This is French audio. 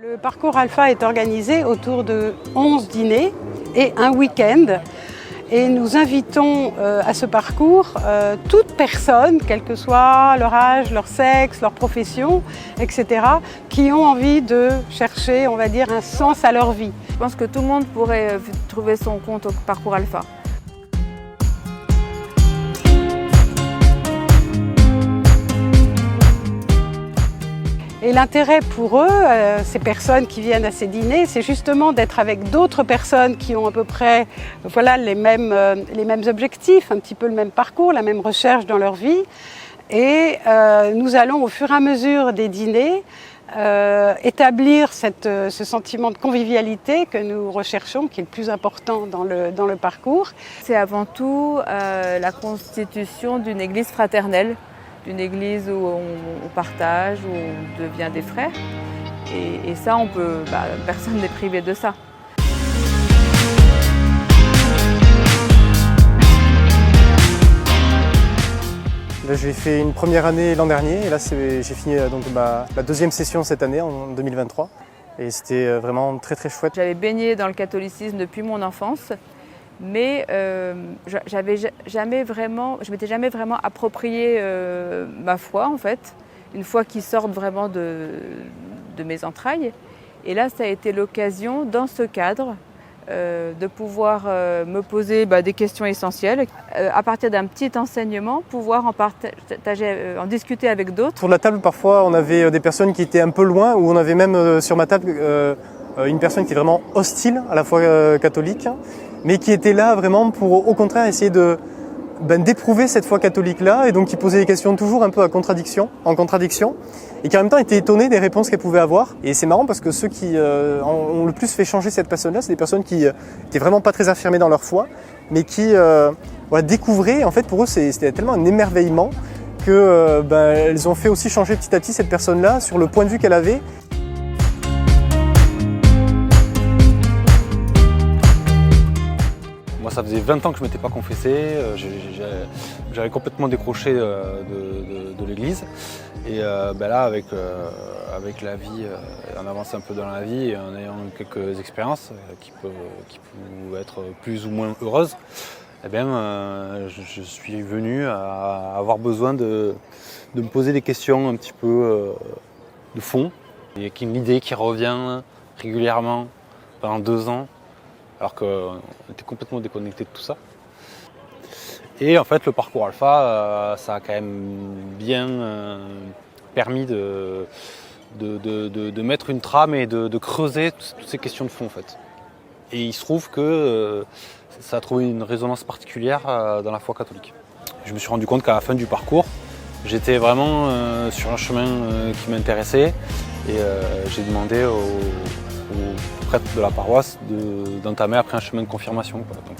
Le parcours Alpha est organisé autour de 11 dîners et un week-end. Et nous invitons à ce parcours toute personne, quel que soit leur âge, leur sexe, leur profession, etc., qui ont envie de chercher, on va dire, un sens à leur vie. Je pense que tout le monde pourrait trouver son compte au parcours Alpha. Et l'intérêt pour eux, ces personnes qui viennent à ces dîners, c'est justement d'être avec d'autres personnes qui ont à peu près les mêmes objectifs, un petit peu le même parcours, la même recherche dans leur vie. Et nous allons au fur et à mesure des dîners établir ce sentiment de convivialité que nous recherchons, qui est le plus important dans le parcours. C'est avant tout la constitution d'une église fraternelle. D'une église où on partage, où on devient des frères. Et ça, personne n'est privé de ça. J'ai fait une première année l'an dernier et là j'ai fini la deuxième session cette année en 2023. Et c'était vraiment très très chouette. J'avais baigné dans le catholicisme depuis mon enfance. Mais je m'étais jamais vraiment approprié ma foi en fait, une foi qui sorte vraiment de mes entrailles. Et là, ça a été l'occasion, dans ce cadre, de pouvoir me poser des questions essentielles. À partir d'un petit enseignement, pouvoir en discuter avec d'autres. Autour de la table, parfois, on avait des personnes qui étaient un peu loin, ou on avait même sur ma table une personne qui est vraiment hostile à la foi catholique, mais qui était là vraiment pour, au contraire, essayer d'éprouver cette foi catholique-là, et donc qui posait des questions toujours un peu en contradiction, et qui en même temps était étonné des réponses qu'elle pouvait avoir. Et c'est marrant parce que ceux qui ont le plus fait changer cette personne-là, c'est des personnes qui étaient vraiment pas très affirmées dans leur foi, mais qui découvraient, en fait pour eux c'était tellement un émerveillement que elles ont fait aussi changer petit à petit cette personne-là sur le point de vue qu'elle avait. Moi, ça faisait 20 ans que je ne m'étais pas confessé, j'avais complètement décroché de l'église. Et là, avec la vie, en avançant un peu dans la vie et en ayant quelques expériences qui peuvent être plus ou moins heureuses, je suis venu à avoir besoin de me poser des questions un petit peu de fond. Il y a une idée qui revient régulièrement pendant 2 ans, alors qu'on était complètement déconnecté de tout ça. Et en fait, le parcours Alpha, ça a quand même bien permis de mettre une trame et de creuser toutes ces questions de fond, en fait. Et il se trouve que ça a trouvé une résonance particulière dans la foi catholique. Je me suis rendu compte qu'à la fin du parcours, j'étais vraiment sur un chemin qui m'intéressait, et j'ai demandé aux prêtres de la paroisse d'entamer après un chemin de confirmation, quoi. Donc,